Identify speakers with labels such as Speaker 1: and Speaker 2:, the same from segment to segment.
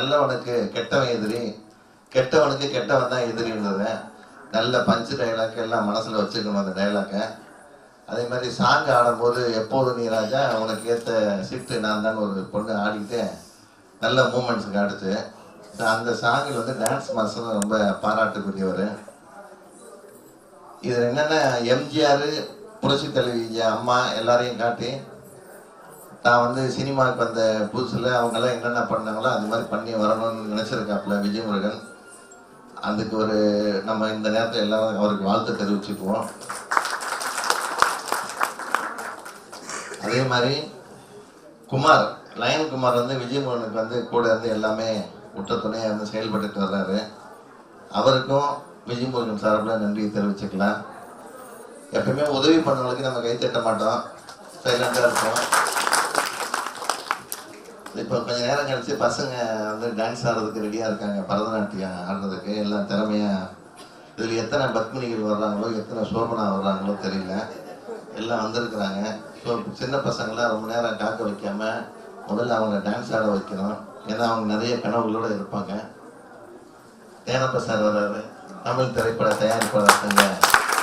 Speaker 1: நல்லவனுக்கு கெட்டவன் எதிரி, கெட்டவனுக்கு கெட்டவன் தான் எதிரின்றத நல்ல பஞ்சு டைலாக் எல்லாம் மனசில் வச்சுக்கணும். அந்த டைலாக்கை அதே மாதிரி சாங் ஆடும்போது எப்போது நீ ராஜா உனக்கு ஏற்ற ஷிஃப்ட்டு நான் தான் ஒரு பொண்ணு ஆடிக்கிட்டு நல்ல மூமெண்ட்ஸுக்கு ஆடுச்சு. அந்த சாங்கில் வந்து டான்ஸ் மாஸ்டர் ரொம்ப பாராட்டுக்குரியவர். இதில் என்னென்ன எம்ஜிஆர் புரட்சி தலைவி அம்மா எல்லாரையும் காட்டி நான் வந்து சினிமாவுக்கு வந்த புதுசில் அவங்கெல்லாம் என்னென்ன பண்ணாங்களோ அது மாதிரி பண்ணி வரணும்னு நினச்சிருக்காப்புல விஜயமுருகன். அதுக்கு ஒரு நம்ம இந்த நேரத்தில் எல்லாரும் அவருக்கு வாழ்த்து தெரிவிச்சுக்குவோம். அதே மாதிரி குமார், லயன் குமார் வந்து விஜயமுருகனுக்கு வந்து கூட இருந்து எல்லாமே விட்ட துணையாக இருந்து செயல்பட்டு வர்றாரு. அவருக்கும் விஜயமுருகன் சார்பில் நன்றி தெரிவிச்சுக்கலாம். எப்பயுமே உதவி பண்ணவங்களுக்கு நம்ம கை தட்ட மாட்டோம், சைலண்டாக இருப்போம். இப்போ கொஞ்சம் நேரம் கழிச்சு பசங்க வந்து டான்ஸ் ஆடுறதுக்கு ரெடியாக இருக்காங்க, பரதநாட்டியம் ஆடுறதுக்கு எல்லாம் திறமையாக. இதில் எத்தனை பத்மினிகள் வர்றாங்களோ எத்தனை சோபனா வர்றாங்களோ தெரியல, எல்லாம் வந்திருக்கிறாங்க. ஸோ சின்ன பசங்களாம் ரொம்ப நேரம் காக்க வைக்காம முதல்ல அவங்க டான்ஸ் ஆட வைக்கணும். ஏன்னா அவங்க நிறைய கனவுகளோடு இருப்பாங்க. தேனப்ப சார் வர்றாரு, தமிழ் திரைப்பட தயாரிப்பாளர் சங்க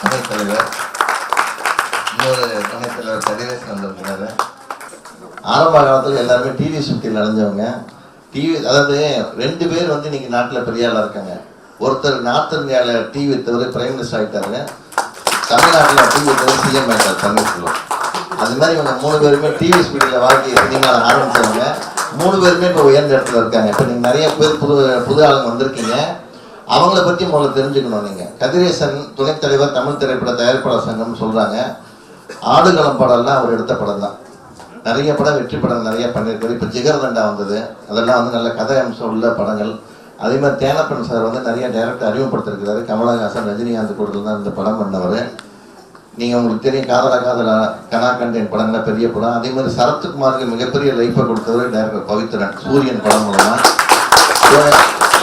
Speaker 1: துணைத் தலைவர். இன்னொரு துணைத் தலைவர் கதிரேசன் வந்திருக்கிறாரு. ஆரம்ப காலத்தில் எல்லாருமே டிவி சுற்றில் நடந்தவங்க. டிவி அதாவது 2 பேர் வந்து இன்னைக்கு நாட்டில் பெரிய ஆளாக இருக்காங்க. ஒருத்தர் நார்த் இந்தியாவில் டிவி வித்தவர் பிரைம் மினிஸ்டர் ஆகிட்டாருங்க, தமிழ்நாட்டில் டிவி வித்தவர் சிஎம் ஆகிட்டார் பன்னீர்செல்வம். அது மாதிரி இவங்க 3 பேருமே டிவி ஸ்பீடில் வாழ்க்கையை சினிமாவில் ஆரம்பித்தவங்க. 3 பேருமே இப்போ உயர்ந்த இடத்துல இருக்காங்க. இப்போ நீங்கள் நிறைய பேர் புது ஆளுங்க வந்திருக்கீங்க, அவங்கள பற்றி முதல்ல தெரிஞ்சுக்கணும். நீங்கள் கதிரேசன் துணைத் தலைவர் தமிழ் திரைப்பட தயாரிப்பாளர் சங்கம்னு சொல்கிறாங்க. ஆடுகளம் படம்லாம் அவர் எடுத்த படம் தான். நிறைய படம் வெற்றி படம் நிறைய பண்ணியிருக்காரு. இப்போ ஜிகர்தண்டா வந்தது, அதெல்லாம் வந்து நல்ல கதை அம்சம் உள்ள படங்கள். அதே மாதிரி தேனப்பன் சார் வந்து நிறைய டைரக்டர் அறிமுகப்படுத்திருக்கிறாரு. கமலஹாசன் ரஜினிகாந்த் கூட தான் இந்த படம் பண்ணவர். நீங்கள் உங்களுக்கு தெரியும், காதலா காதலா, கனா கண்டேன் படங்கள பெரிய படம். அதே மாதிரி சரத்குமாருக்கு மிகப்பெரிய லைஃப்பை கொடுத்தவர் டைரக்டர் பவித்ரன், சூரியன் படம் மூலமாக.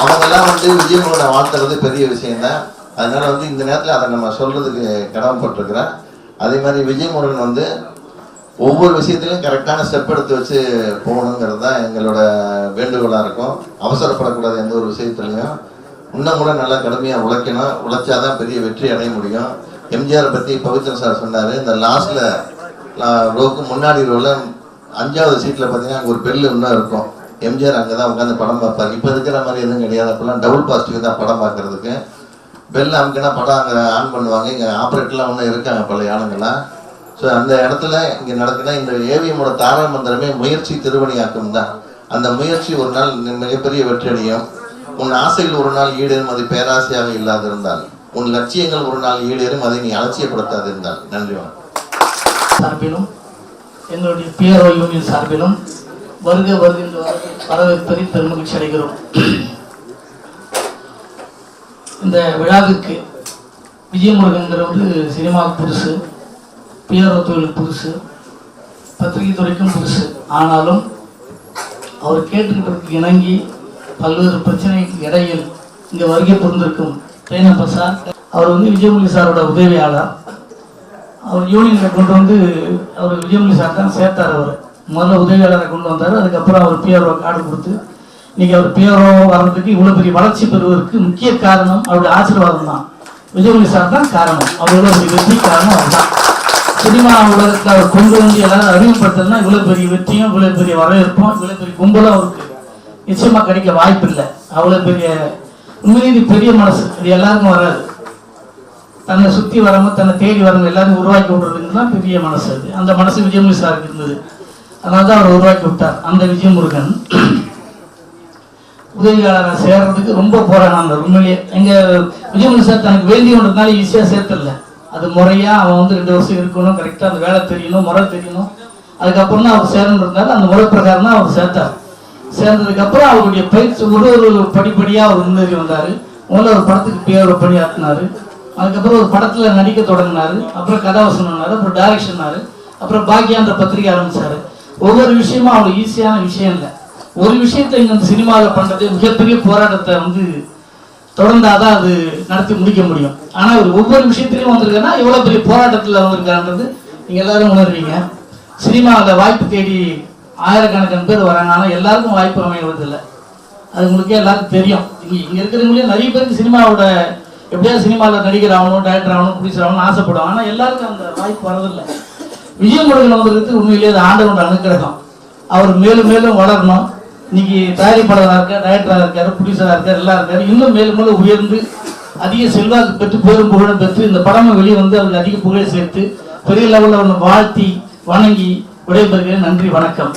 Speaker 1: அவங்கெல்லாம் வந்து விஜயமுருகனை வாழ்த்துறது பெரிய விஷயம்தான். அதனால வந்து இந்த நேரத்தில் அதை நம்ம சொல்றதுக்கு கடமைப்பட்டிருக்கிறேன். அதே மாதிரி விஜயமுருகன் வந்து ஒவ்வொரு விஷயத்திலையும் கரெக்டான ஸ்டெப் எடுத்து வச்சு போகணுங்கிறது தான் எங்களோட வேண்டுகோளாக இருக்கும். அவசரப்படக்கூடாது எந்த ஒரு விஷயத்துலையும். இன்னும் கூட நல்லா கடுமையாக உழைக்கணும். உழைச்சாதான் பெரிய வெற்றி அடைய முடியும். எம்ஜிஆரை பற்றி பவித்ரன் சார் சொன்னார். இந்த லாஸ்ட்டில் ரோக்கு முன்னாடி ரோவில் 5வது சீட்டில் பார்த்தீங்கன்னா அங்கே ஒரு பெல்லு இன்னும் இருக்கும். எம்ஜிஆர் அங்கே தான் உட்காந்து படம் பார்ப்பார். இப்போ இருக்கிற மாதிரி எதுவும் கிடையாது. அப்போல்லாம் டபுள் பாசிட்டிவ் தான் படம் பார்க்குறதுக்கு. பெல் அமுக்கினா படம் அங்கே ஆன் பண்ணுவாங்க. இங்கே ஆப்ரேட்டர்லாம் ஒன்றும் இருக்காங்க பழைய ஆளுங்கெல்லாம். ஸோ அந்த இடத்துல இங்கே நடக்குன்னா இந்த ஏவிஎம்மோட தாரக மந்திரமே முயற்சி திருவணியாக்கும் தான். அந்த முயற்சி ஒரு நாள் மிகப்பெரிய வெற்றி அடையும். உன் ஆசைகள் ஒரு நாள் ஈடேறும், அது பேராசையாக இல்லாதிருந்தால். உன் லட்சியங்கள் ஒரு நாள் ஈடேறும், அதை நீ அலட்சியப்படுத்தாது இருந்தால். நன்றி.
Speaker 2: சார்பிலும் எங்களுடைய பிஆர்ஓ யூனியன் சார்பிலும் வருக வருகின்ற வரவேற்பதில் பெருமகிழ்ச்சி அடைகிறோம். இந்த விழாவிற்கு விஜயமுருகன்கிறவர் சினிமாவுக்கு புதுசு, பிஆர்ஓ தொழிலுக்கு புதுசு, பத்திரிகை துறைக்கும் புதுசு. ஆனாலும் அவர் கேட்டுக்கிட்டதுக்கு இணங்கி பல்வேறு பிரச்சனைக்கு இடையில் இங்கே வருகை புரிந்திருக்கும் தேனப்ப சார், அவர் வந்து விஜயமுரளி சாரோட உதவியாளர். அவர் யூனியனில் கொண்டு வந்து அவர் விஜயமுரளி சார் தான் சேர்த்தார். அவர் முதல்ல உதவியாளரை கொண்டு வந்தார். அதுக்கப்புறம் அவர் பிஆர்ஓ கார்டு கொடுத்து இன்னைக்கு அவர் பிஆர்ஓ வர்றதுக்கு இவ்வளோ பெரிய வளர்ச்சி பெறுவதற்கு முக்கிய காரணம் அவருடைய ஆசீர்வாதம் தான். விஜயமுரளி சார் தான் காரணம். அவரோட வெற்றி காரணம் அதுதான். சினிமா உலகத்தில் அவர் கொண்டு வந்து எல்லாரும் அறிமுகப்படுத்தணும்னா இவ்வளோ பெரிய வெற்றியும் இவ்வளோ பெரிய வரவேற்பும் இவ்வளோ பெரிய கும்பலும் அவருக்கு நிச்சயமாக கிடைக்க வாய்ப்பு இல்லை. அவ்வளோ பெரிய உண்மையிலே பெரிய மனசு, இது எல்லாருக்கும் வராது. தன்னை சுற்றி வரவங்க தன்னை தேடி வரவங்க எல்லாரும் உருவாக்கி விடுறதுன்னு தான் பெரிய மனசு. அது அந்த மனசு விஜயமுருகன் சாருக்கு இருந்தது. அதனால தான் அவர் உருவாக்கி விட்டார். அந்த விஜயமுருகன் உதவியாளராக சேர்றதுக்கு ரொம்ப போராடினாங்க. உண்மையிலேயே எங்கள் விஜயமுருகன் சார் தனக்கு வேண்டியன்றதுனால ஈஸியாக சேர்த்தல. அது முறையாக அவன் வந்து 2 வருஷம் இருக்கணும், கரெக்டாக அந்த வேலை தெரியணும், முறை தெரியணும். அதுக்கப்புறம் தான் அவர் சேரன்றதுனால அந்த முறை பிரகாரம் தான் அவர் சேர்த்தார். சேர்ந்ததுக்கப்புறம் அவருடைய பயிற்சி ஒரு படிப்படியாக அவர் முன்னேறி வந்தார். முதல்ல ஒரு படத்துக்கு பிஆர்ஓ பணியாற்றினார். அதுக்கப்புறம் ஒரு படத்தில் நடிக்க தொடங்கினார். அப்புறம் கதாவசனார், அப்புறம் டைரக்ஷனார், அப்புறம் பாக்கியான்ற பத்திரிகை ஆரம்பித்தார். ஒவ்வொரு விஷயமும் அவ்வளோ ஈஸியான விஷயம் இல்லை. ஒரு விஷயத்தை இங்கே அந்த சினிமாவில் பண்ணுறது மிகப்பெரிய போராட்டத்தை வந்து தொடர்ந்தாதான் அது நடத்தி முடிக்க முடியும். ஆனால் அவர் ஒவ்வொரு விஷயத்திலையும் வந்திருக்காருன்னா எவ்வளோ பெரிய போராட்டத்தில் வந்திருக்காருன்றது நீங்கள் எல்லாரும் உணர்வீங்க. சினிமாவில் வாய்ப்பு தேடி ஆயிரக்கணக்கான பேர் வராங்க. ஆனால் எல்லாருக்கும் வாய்ப்பு அமைவதில்லை. அது உங்களுக்கே எல்லாருக்கும் தெரியும். இங்கே இருக்கிறவங்களே நிறைய பேருக்கு சினிமாவோட எப்படியாவது சினிமாவில் நடிகர் ஆகணும், டைரக்டர் ஆகணும், ப்ரொடியூசர் ஆகணும்னு ஆசைப்படுவாங்க. ஆனால் எல்லாருக்கும் அந்த வாய்ப்பு வரதில்லை. விஜயமுருகன் வந்திருக்கு உண்மையிலேயே அது ஆண்டவனோட அனுக்கிரகம். அவர் மேலும் மேலும் வளரணும். இன்னைக்கு தயாரிப்பாளராக இருக்கார், டைரக்டராக இருக்காரு, ப்ரொடியூசராக இருக்கார், எல்லாம் இருக்காரு. இன்னும் மேலும் மேலும் உயர்ந்து அதிக செல்வாக்கு பெற்று பேரும் புகழும் பெற்று இந்த படமை வெளியே வந்து அவருக்கு அதிக புகழை சேர்த்து பெரிய லெவலில் அவனை வாழ்த்தி வணங்கி விடைபெறுகிறேன். நன்றி, வணக்கம்.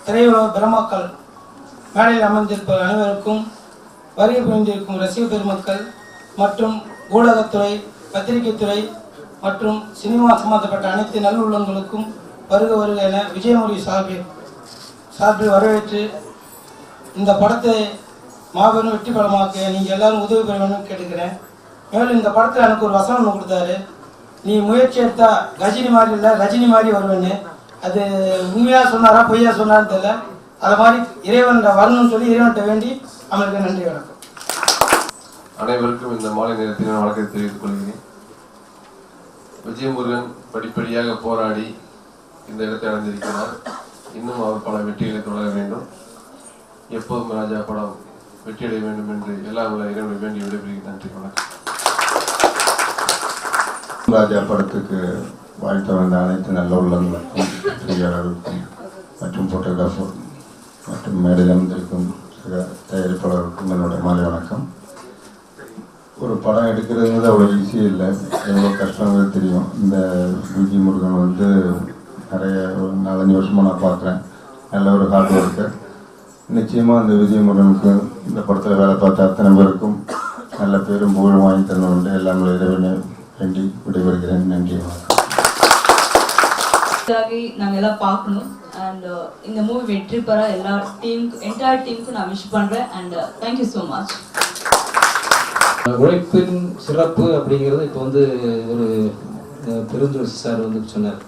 Speaker 3: திரையுலக பெருமக்கள், மேடையில் அமர்ந்திருப்ப அனைவருக்கும், வருகை புரிந்திருக்கும் ரசிக பெருமக்கள் மற்றும் ஊடகத்துறை, பத்திரிகைத்துறை மற்றும் சினிமா சம்பந்தப்பட்ட அனைத்து நல்லுள்ளங்களுக்கும் வருக வருக என விஜயமுருகன் சார்பில் வரவேற்று இந்த படத்தை மாபெரும் வெற்றி படமாக்க நீங்கள் எல்லாரும் உதவி பெற வேண்டும் கேட்டுக்கிறேன். மேலும் இந்த படத்தில் எனக்கு ஒரு வசனம் ஒன்று கொடுத்தாரு. நீ முயற்சி எடுத்தா கஜினி மாதிரி இல்லை, ரஜினி மாதிரி வருவேன்னு. அது உண்மையாக சொன்னாரா பொய்யா சொன்னான்னு தெரியல. அதை மாதிரி இறைவன் வரணும்னு சொல்லி இறைவன்கிட்ட வேண்டி அவனுக்கு நன்றி, வணக்கம்.
Speaker 4: அனைவருக்கும் இந்த மாலை நேரத்தில் வணக்கத்தை தெரிவித்துக் கொள்கிறேன். விஜயமுருகன் படிப்படியாக போராடி இந்த இடத்தை அடைந்திருக்கிறார். இன்னும் அவர் பல வெற்றிகளை தொடர வேண்டும். எப்போதும் ராஜா படம் வெற்றியடைய வேண்டும் என்று எல்லா உள்ள இறைவனை வேண்டி விடைபெறுகிறேன். நன்றி, வணக்கம்.
Speaker 5: ராஜா படத்துக்கு வாழ்த்த வந்த அனைத்து நல்ல உள்ளங்களுக்கும், செய்தியாளர்களுக்கும் மற்றும் போட்டோகிராஃபர் மற்றும் மேடையில் அமர்ந்திருக்கும் தயாரிப்பாளருக்கும் என்னோட மாலை வணக்கம். ஒரு படம் எடுக்கிறதுங்கிறது அவ்வளோ ஈஸியாக இல்லை, எவ்வளோ கஷ்டங்கிறது தெரியும். இந்த விஜயமுருகன் வந்து நிறைய ஒரு 4-5 வருஷமாக நான் பார்க்குறேன். நல்ல ஒரு ஹார்ட் ஒர்க்கர். நிச்சயமாக அந்த விஜயமுருகனுக்கு இந்த படத்தில் வேலை பார்த்த அத்தனை பேருக்கும் நல்ல பேரும் புகழும் வாங்கி தரணும். எல்லாமே இறைவனை வேண்டி விடைபெறுகிறேன். நன்றி, வணக்கம்.
Speaker 6: நாங்கள் எல்லாம் பார்க்கணும். அண்ட் இந்த மூவி வெற்றி பெற எல்லா என்டையர் டீமுக்கு நான் விஷ் பண்ணுறேன். And thank you so much.
Speaker 7: உழைப்பின் சிறப்பு அப்படிங்கிறது இப்போ வந்து ஒரு பெருந்துரை சார் வந்து சொன்னார்.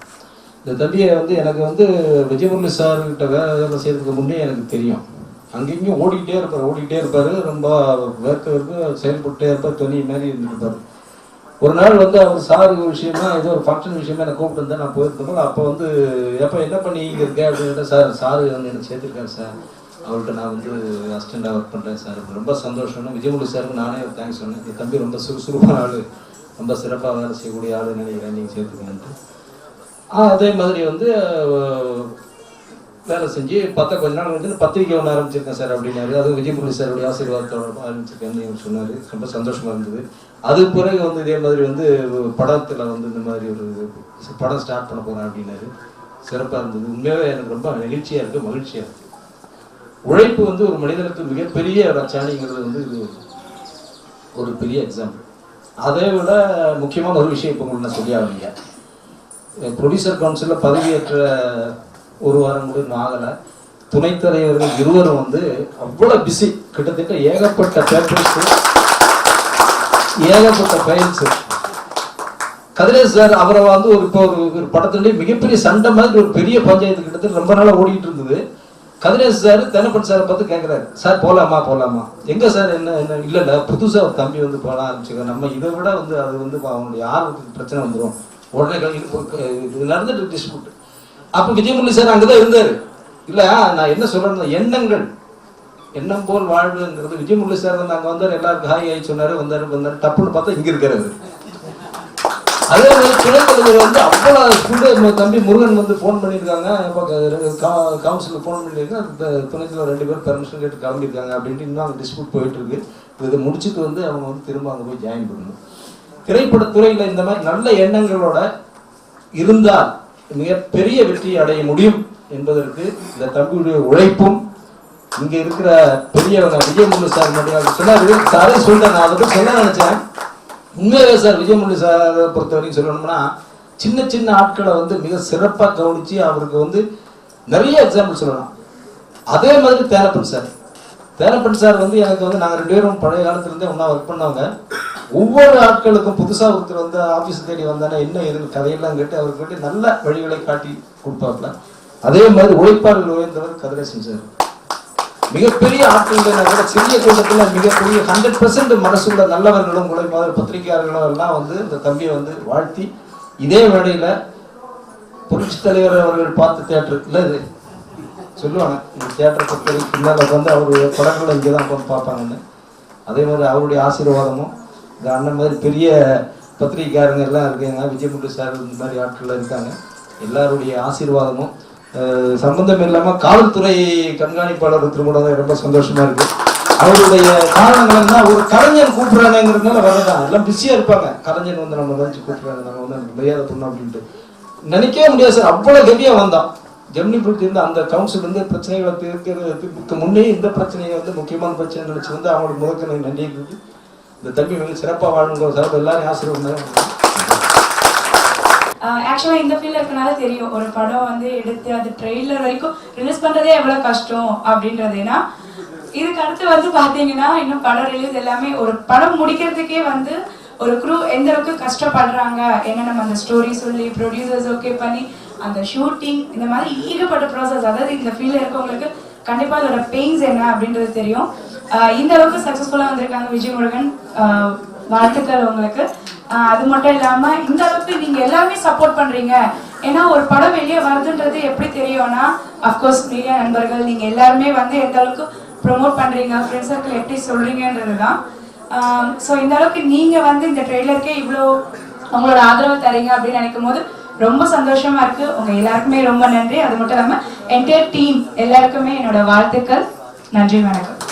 Speaker 7: இந்த தம்பியை வந்து எனக்கு வந்து விஜயமுருகன் சார்கிட்ட வேலை செய்யறதுக்கு முன்னே எனக்கு தெரியும். அங்கேயும் ஓடிக்கிட்டே இருப்பார். ரொம்ப வேர்க்க செயல்பட்டே இருப்பார். துணி மாதிரி இருந்துருப்பார். ஒரு நாள் வந்து அவர் சார் விஷயமா ஏதோ ஒரு ஃபங்க்ஷன் விஷயமா என்னை கூப்பிட்டு இருந்தால் நான் போயிருந்தோம். அப்போ வந்து எப்போ என்ன பண்ணி இங்கே இருக்கேன் அப்படின்னு சார் வந்து எனக்கு சேர்த்துருக்காரு சார், அவர்கிட்ட நான் வந்து அசிஸ்டண்டாக ஒர்க் பண்ணுறேன் சார். ரொம்ப சந்தோஷம்னு விஜயமுருகன் சாருக்கு நானே ஒரு தேங்க்ஸ் சொன்னேன். இந்த தம்பி ரொம்ப சுறுசுறுப்பான ஆள், ரொம்ப சிறப்பாக வேலை செய்யக்கூடிய ஆள் நினைக்கிறேன், நீங்கள் சேர்த்துக்கணுன்ட்டு. அதே மாதிரி வந்து வேலை செஞ்சு கொஞ்ச நாள் வந்து பத்திரிக்கை ஒன்று ஆரம்பிச்சிருக்கேன் சார் அப்படின்னாரு. அதுவும் விஜயமுருகன் சாருடைய ஆசீர்வாதத்தோட ஆரம்பிச்சிருக்கேன்னு சொன்னார். ரொம்ப சந்தோஷமாக இருந்தது. அது பிறகு வந்து இதே மாதிரி வந்து படத்தில் வந்து இந்த மாதிரி ஒரு படம் ஸ்டார்ட் பண்ண போகிறேன் அப்படின்னாரு. சிறப்பாக இருந்தது. உண்மையாகவே எனக்கு ரொம்ப நெகிழ்ச்சியாக இருக்குது, மகிழ்ச்சியாக இருக்குது. உழைப்பு வந்து ஒரு மனிதனுக்கு மிகப்பெரிய ரச்சாணிங்கிறது வந்து இது ஒரு பெரிய எக்ஸாம்பிள். அதை விட முக்கியமான ஒரு விஷயம் இப்போ உங்களுக்கு நான் சொல்லி ஆகலைங்க. ப்ரொடியூசர் கவுன்சிலில் பதவியேற்ற ஒரு வாரம் கூட இன்னும் ஆகலை. துணைத் தலைவர்கள் இருவரும் வந்து அவ்வளோ பிஸி. கிட்டத்தட்ட ஏகப்பட்ட பேப்பர்ஸு, ஏகப்பட்ட ஃபைல்ஸு. கதிரேஷ் சார் அவரை வந்து இப்போ ஒரு படத்துலேயே மிகப்பெரிய சண்டை மாதிரி ஒரு பெரிய பஞ்சாயத்து கிட்டத்தட்ட ரொம்ப நாளாக ஓடிட்டு இருந்தது. கதிரேஷ் சார் தென்னப்பன் சாரை பார்த்து கேட்குறாரு, சார் போகலாமா எங்கே சார் என்ன இல்லை புதுசாக ஒரு தம்பி வந்து போகலாம் ஆரம்பிச்சுக்க, நம்ம இதை விட வந்து அது வந்து அவனுடைய ஆர்வத்துக்கு பிரச்சனை வந்துடும், உடனே இது நடந்துட்டு டிஸ்பியூட். அப்போ விஜயமுருகன் சார் அங்கே தான் இருந்தார். இல்லை நான் என்ன சொல்கிறேன், எண்ணம் போல் வாழ்வுங்கிறது விஜயமுருகன் சார் வந்து அங்கே வந்தார், எல்லாருக்கும் ஹாய் சொன்னார், வந்தார். டப்புன்னு பார்த்தா இங்கே இருக்கிறாரு. அதே மாதிரி துணைத் தலைவர் வந்து அவ்வளோ ஸ்பீடு தம்பி முருகன் வந்து ஃபோன் பண்ணியிருக்காங்க, கவுன்சிலுக்கு ஃபோன் பண்ணியிருக்காங்க, துணைத் தலைவர் 2 பேர் பெர்மிஷன் கேட்டு கிளம்பியிருக்காங்க அப்படின்ட்டு இன்னும் அங்கே டிஸ்பியூட் போயிட்டு இருக்கு. இதை முடிச்சுட்டு வந்து அவங்க வந்து திரும்ப அங்கே போய் ஜாயின் பண்ணணும். திரைப்படத்துறையில் இந்த மாதிரி நல்ல எண்ணங்களோட இருந்தால் மிகப்பெரிய வெற்றி அடைய முடியும் என்பதற்கு இந்த தம்பியுடைய உழைப்பும் இங்கே இருக்கிற பெரியவங்க விஜயமுருகன் சார் மட்டும் சொன்னார். சாரே சொல்லிட்டேன், நான் அதை பற்றி சொல்ல நினைச்சேன். உண்மையாகவே சார் விஜயமுருகன் சாரை பொறுத்த வரைக்கும் சொல்லணும்னா சின்ன சின்ன ஆட்களை வந்து மிக சிறப்பாக கவனித்து அவருக்கு வந்து நிறைய எக்ஸாம்பிள் சொல்லலாம். அதே மாதிரி தேனப்பன் சார் வந்து எனக்கு வந்து நாங்கள் 2 பேரும் பழைய காலத்துலேருந்தே ஒன்றா ஒர்க் பண்ணவங்க. ஒவ்வொரு ஆட்களுக்கும் புதுசாக ஒருத்தர் வந்து ஆஃபீஸ் தேடி வந்தானே என்ன எதுன்னு கதையெல்லாம் கேட்டு அவர்கிட்ட நல்ல வழிகளை காட்டி கொடுப்பாப்ல. அதே மாதிரி உழைப்பாளர்கள் உயர்ந்தவர் கதிரேசன் சார். மிகப்பெரிய ஆட்கள் சிறிய கூட்டத்தில் மிகப்பெரிய 100% மனசுள்ள நல்லவர்களும் உழைப்பாளர் பத்திரிகையாளர்களும் எல்லாம் வந்து இந்த தம்பியை வந்து வாழ்த்தி இதே வேளையில் புரட்சி தலைவர் அவர்கள் பார்த்து தேட்டர் இல்லை இது சொல்லுவாங்க இந்த தியேட்டர் பற்றி பின்னால் வந்து அவர் படங்களை இங்கே தான் உட்காந்து பார்ப்பாங்கன்னு. அதே மாதிரி அவருடைய ஆசீர்வாதமும் இந்த அண்ணன் மாதிரி பெரிய பத்திரிகைக்காரங்க எல்லாம் இருக்காங்க, விஜயமுட்டு சார் இந்த மாதிரி ஆட்கள் இருக்காங்க, எல்லாருடைய ஆசீர்வாதமும் சம்பந்தம் இல்லாமல் காவல்துறை கண்காணிப்பாளர் திருமணம் ரொம்ப சந்தோஷமா இருக்கு. அவருடைய காரணங்கள் என்ன, ஒரு கலைஞர் கூப்பிடுறாங்கிறதுனால வரதான், எல்லாம் பிஸியாக இருப்பாங்க. கலைஞர் வந்து நம்ம வந்து கூப்பிடுறாங்க, நம்ம வந்து மரியாதை பண்ணோம் அப்படின்ட்டு நினைக்கவே முடியாது சார். அவ்வளோ ஹெவியாக வந்தான் ஜெமினி பிடிச்சி இருந்து அந்த கவுன்சில் வந்து பிரச்சனைகளை தீர்க்கிறதுக்கு முன்னே இந்த பிரச்சனையை வந்து முக்கியமான பிரச்சனை நினைச்சு வந்து அவங்களுக்கு முதற்கு நன்றி இருக்கு. இந்த தம்பி வந்து சிறப்பாக வாழணுங்கிற சார் எல்லாரும் ஆசீர்வாதம்.
Speaker 8: ஆக்சுவலாக இந்த ஃபீல்டில் இருக்கனால தெரியும் ஒரு படம் வந்து எடுத்து அது ட்ரெய்லர் வரைக்கும் ரிலீஸ் பண்ணுறதே எவ்வளோ கஷ்டம் அப்படின்றது. ஏன்னா இதுக்கு அடுத்து வந்து பார்த்தீங்கன்னா இன்னும் படம் ரிலீஸ் எல்லாமே ஒரு படம் முடிக்கிறதுக்கே வந்து ஒரு க்ரூ எந்த அளவுக்கு கஷ்டப்படுறாங்க, ஏன்னா நம்ம அந்த ஸ்டோரி சொல்லி ப்ரொடியூசர்ஸ் ஓகே பண்ணி அந்த ஷூட்டிங் இந்த மாதிரி ஈகப்பட்ட ப்ராசஸ். அதாவது இந்த ஃபீல்டில் இருக்கவங்களுக்கு கண்டிப்பாக அதோட பெயின்ஸ் என்ன அப்படின்றது தெரியும். இந்த அளவுக்கு சக்ஸஸ்ஃபுல்லாக வந்திருக்காங்க விஜய் முருகன், வாழ்த்துக்கள் உங்களுக்கு. அது மட்டும் இல்லாமல் இந்த அளவுக்கு நீங்கள் எல்லாருமே சப்போர்ட் பண்ணுறீங்க. ஏன்னா ஒரு படம் வெளியே வருதுன்றது எப்படி தெரியும்னா அஃப்கோர்ஸ் மீடியா நண்பர்கள் நீங்கள் எல்லாருமே வந்து எந்த அளவுக்கு ப்ரொமோட் பண்ணுறீங்க, ஃப்ரெண்ட்ஸ் சர்க்கிள் எப்படி சொல்கிறீங்கன்றது தான். ஸோ இந்த அளவுக்கு நீங்கள் வந்து இந்த ட்ரெய்லருக்கே இவ்வளோ உங்களோட ஆதரவு தரீங்க அப்படின்னு நினைக்கும் போது ரொம்ப சந்தோஷமா இருக்கு. உங்க எல்லாருக்குமே ரொம்ப நன்றி. அது மட்டும் இல்லாமல் என்டையர் டீம் எல்லாருக்குமே என்னோட வாழ்த்துக்கள். நன்றி, வணக்கம்.